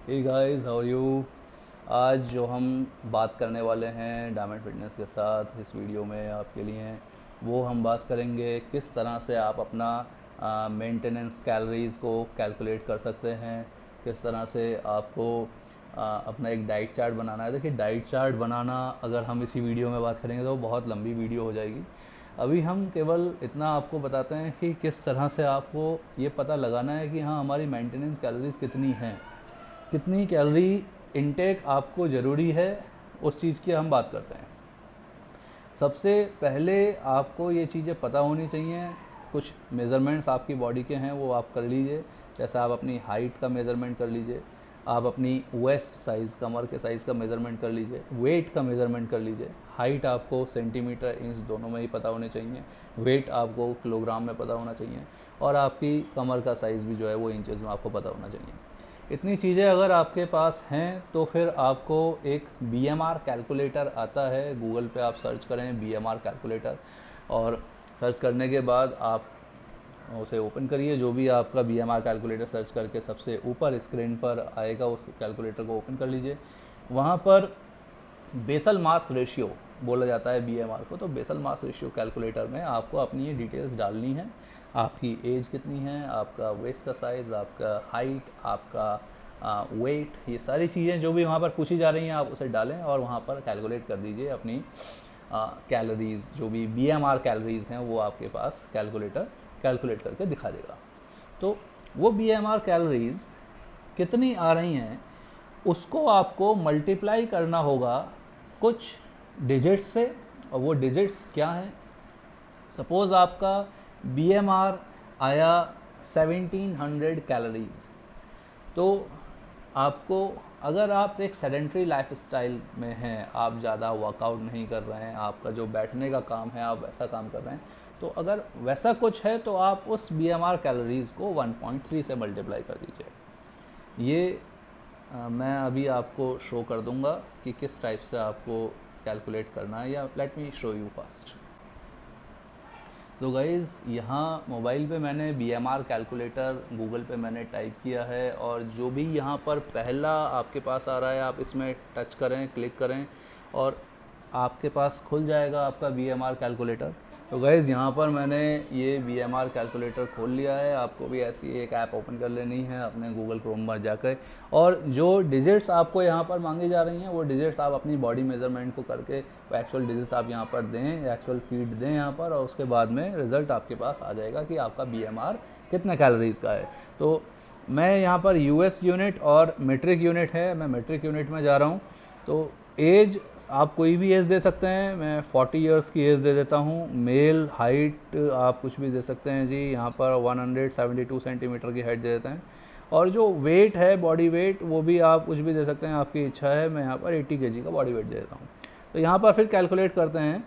Hey guys, how are you. आज जो हम बात करने वाले हैं डायमंड फिटनेस के साथ इस वीडियो में आपके लिए, वो हम बात करेंगे किस तरह से आप अपना मेंटेनेंस कैलोरीज़ को कैलकुलेट कर सकते हैं, किस तरह से आपको अपना एक डाइट चार्ट बनाना है। देखिए, डाइट चार्ट बनाना अगर हम इसी वीडियो में बात करेंगे तो बहुत लंबी वीडियो हो जाएगी। अभी हम केवल इतना आपको बताते हैं कि किस तरह से आपको ये पता लगाना है कि हाँ, हमारी मेंटेनेंस कैलोरीज़ कितनी हैं, कितनी कैलोरी इनटेक आपको ज़रूरी है, उस चीज़ की हम बात करते हैं। सबसे पहले आपको ये चीज़ें पता होनी चाहिए। कुछ मेज़रमेंट्स आपकी बॉडी के हैं वो आप कर लीजिए। जैसे आप अपनी हाइट का मेज़रमेंट कर लीजिए, आप अपनी वेस्ट साइज़, कमर के साइज़ का मेज़रमेंट कर लीजिए, वेट का मेज़रमेंट कर लीजिए। हाइट आपको सेंटीमीटर, इंच दोनों में ही पता होने चाहिए। वेट आपको किलोग्राम में पता होना चाहिए, और आपकी कमर का साइज़ भी जो है वो इंचज़ में आपको पता होना चाहिए। इतनी चीज़ें अगर आपके पास हैं तो फिर आपको एक BMR कैलकुलेटर आता है। गूगल पे आप सर्च करें BMR कैलकुलेटर, और सर्च करने के बाद आप उसे ओपन करिए। जो भी आपका BMR कैलकुलेटर सर्च करके सबसे ऊपर स्क्रीन पर आएगा, उस कैलकुलेटर को ओपन कर लीजिए। वहाँ पर बेसल मास रेशियो बोला जाता है BMR को। तो बेसल मास रेशियो कैलकुलेटर में आपको अपनी ये डिटेल्स डालनी है। आपकी एज कितनी है, आपका वेस्ट का साइज़, आपका हाइट, आपका वेट, ये सारी चीज़ें जो भी वहाँ पर पूछी जा रही हैं आप उसे डालें और वहाँ पर कैलकुलेट कर दीजिए अपनी कैलोरीज़। जो भी BMR कैलोरीज़ हैं वो आपके पास कैलकुलेटर कैलकुलेट करके दिखा देगा। तो वो BMR कैलोरीज़ कितनी आ रही हैं उसको आपको मल्टीप्लाई करना होगा कुछ डिजिट्स से। और वो डिजिट्स क्या हैं? सपोज़ आपका BMR आया 1700 कैलोरीज़, तो आपको, अगर आप एक सेडेंट्री लाइफ स्टाइल में हैं, आप ज़्यादा वर्कआउट नहीं कर रहे हैं, आपका जो बैठने का काम है आप वैसा काम कर रहे हैं, तो अगर वैसा कुछ है तो आप उस BMR कैलोरीज़ को 1.3 से मल्टीप्लाई कर दीजिए। ये मैं अभी आपको शो कर दूंगा कि किस टाइप से आपको कैलकुलेट करना है, या let me show you first. तो गाइज़, यहाँ मोबाइल पे मैंने BMR कैलकुलेटर गूगल पे मैंने टाइप किया है, और जो भी यहाँ पर पहला आपके पास आ रहा है आप इसमें टच करें, क्लिक करें, और आपके पास खुल जाएगा आपका BMR कैलकुलेटर। तो गाइज़, यहाँ पर मैंने ये BMR कैलकुलेटर खोल लिया है। आपको भी ऐसी एक ऐप ओपन कर लेनी है अपने गूगल क्रोम पर जाकर, और जो डिजिट्स आपको यहाँ पर मांगी जा रही हैं वो डिजिट्स आप अपनी बॉडी मेजरमेंट को करके वो एक्चुअल डिजिट्स आप यहाँ पर दें, एक्चुअल फीड दें यहाँ पर, और उसके बाद में रिज़ल्ट आपके पास आ जाएगा कि आपका BMR कितने कैलोरीज़ का है। तो मैं यहाँ पर US यूनिट और मेट्रिक यूनिट है, मैं मेट्रिक यूनिट में जा रहा हूँ। तो एज आप कोई भी एज दे सकते हैं, मैं 40 इयर्स की एज दे देता हूँ। मेल हाइट आप कुछ भी दे सकते हैं जी, यहाँ पर 172 सेंटीमीटर की हाइट दे देते हैं। और जो वेट है, बॉडी वेट, वो भी आप कुछ भी दे सकते हैं, आपकी इच्छा है। मैं यहाँ पर 80 kg का बॉडी वेट दे देता हूँ। तो यहाँ पर फिर कैलकुलेट करते हैं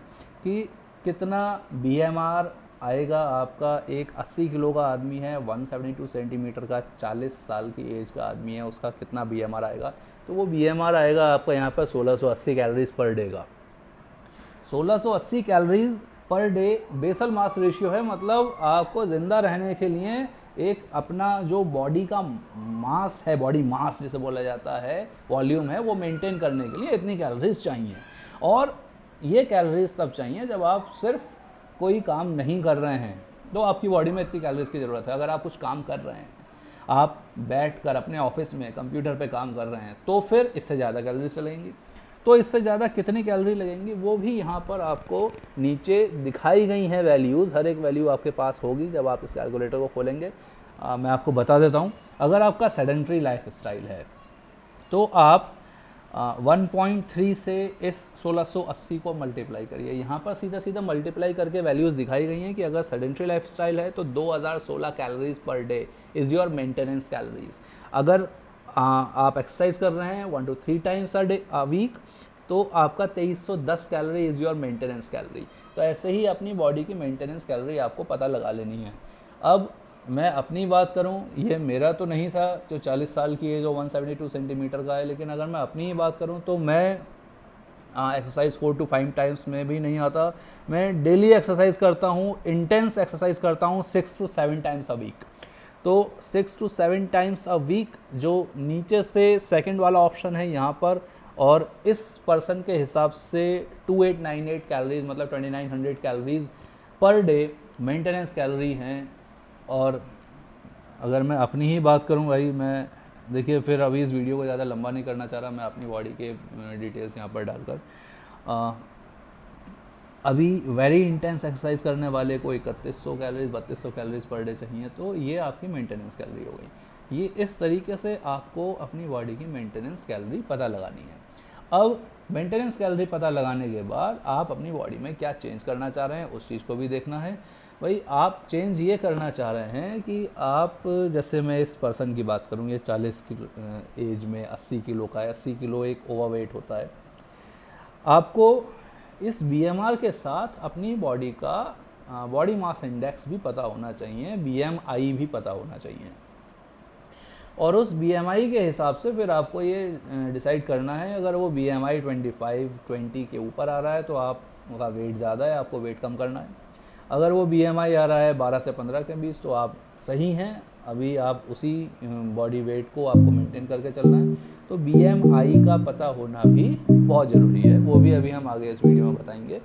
कि कितना BMR आएगा आपका। एक 80 किलो का आदमी है, 172 सेंटीमीटर का, 40 साल की एज का आदमी है, उसका कितना BMR आएगा? तो वो BMR आएगा आपका यहाँ पर 1680 कैलोरीज पर डे का। 1680 calories per day basal mass ratio है, मतलब आपको ज़िंदा रहने के लिए एक अपना जो बॉडी का मास है, बॉडी मास जिसे बोला जाता है, वॉल्यूम है, वो मेंटेन करने के लिए इतनी कैलोरीज चाहिए। और ये कैलोरीज तब चाहिए जब आप सिर्फ कोई काम नहीं कर रहे हैं, तो आपकी बॉडी में इतनी कैलोरीज की ज़रूरत है। अगर आप कुछ काम कर रहे हैं, आप बैठकर अपने ऑफिस में कंप्यूटर पे काम कर रहे हैं, तो फिर इससे ज़्यादा कैलोरीज चलेंगी। तो इससे ज़्यादा कितनी कैलोरी लगेंगी वो भी यहाँ पर आपको नीचे दिखाई गई हैं वैल्यूज़। हर एक वैल्यू आपके पास होगी जब आप इस कैलकुलेटर को खोलेंगे। मैं आपको बता देता हूँ। अगर आपका सेडेंट्री लाइफ स्टाइल है तो आप 1.3 से इस 1680 को मल्टीप्लाई करिए। यहाँ पर सीधा सीधा मल्टीप्लाई करके वैल्यूज़ दिखाई गई हैं कि अगर सेडेंट्री लाइफ स्टाइल है तो 2016 calories per day is your maintenance calories. अगर आप एक्सरसाइज कर रहे हैं 1 to 3 टाइम्स अ वीक, तो आपका 2310 calorie is your maintenance calorie. तो ऐसे ही अपनी बॉडी की मेंटेनेंस कैलोरी आपको पता लगा लेनी है। अब मैं अपनी बात करूं, ये मेरा तो नहीं था जो 40 साल की है, जो 172 सेंटीमीटर का है, लेकिन अगर मैं अपनी ही बात करूं तो मैं एक्सरसाइज 4 to 5 टाइम्स में भी नहीं आता। मैं डेली एक्सरसाइज करता हूं, इंटेंस एक्सरसाइज करता हूं 6 to 7 टाइम्स अ वीक। तो 6 to 7 टाइम्स अ वीक जो नीचे से सेकंड वाला ऑप्शन है यहाँ पर, और इस पर्सन के हिसाब से 2898 कैलोरीज मतलब 2900 calories per day maintenance calorie हैं। और अगर मैं अपनी ही बात करूं भाई, मैं देखिए फिर अभी इस वीडियो को ज़्यादा लंबा नहीं करना चाह रहा, मैं अपनी बॉडी के डिटेल्स यहाँ पर डालकर अभी वेरी इंटेंस एक्सरसाइज करने वाले को 3100 कैलोरीज 3200 कैलोरीज पर डे चाहिए, तो ये आपकी मेंटेनेंस कैलोरी हो गई। ये इस तरीके से आपको अपनी बॉडी की मेंटेनेंस कैलोरी पता लगानी है। अब मेंटेनेंस कैलोरी पता लगाने के बाद आप अपनी बॉडी में क्या चेंज करना चाह रहे हैं उस चीज़ को भी देखना है। भाई आप चेंज ये करना चाह रहे हैं कि आप, जैसे मैं इस पर्सन की बात करूँ, ये 40 किलो एज में 80 किलो का है, 80 किलो एक ओवरवेट होता है। आपको इस बीएमआर के साथ अपनी बॉडी का बॉडी मास इंडेक्स भी पता होना चाहिए, बीएमआई भी पता होना चाहिए, और उस बीएमआई के हिसाब से फिर आपको ये डिसाइड करना है। अगर वो बीएमआई 25-20 के ऊपर आ रहा है तो आपका वेट ज़्यादा है, आपको वेट कम करना है। अगर वो बीएमआई आ रहा है 12 से 15 के बीच तो आप सही हैं, अभी आप उसी बॉडी वेट को आपको मेंटेन करके चलना है। तो बीएमआई का पता होना भी बहुत ज़रूरी है, वो भी अभी हम आगे इस वीडियो में बताएंगे।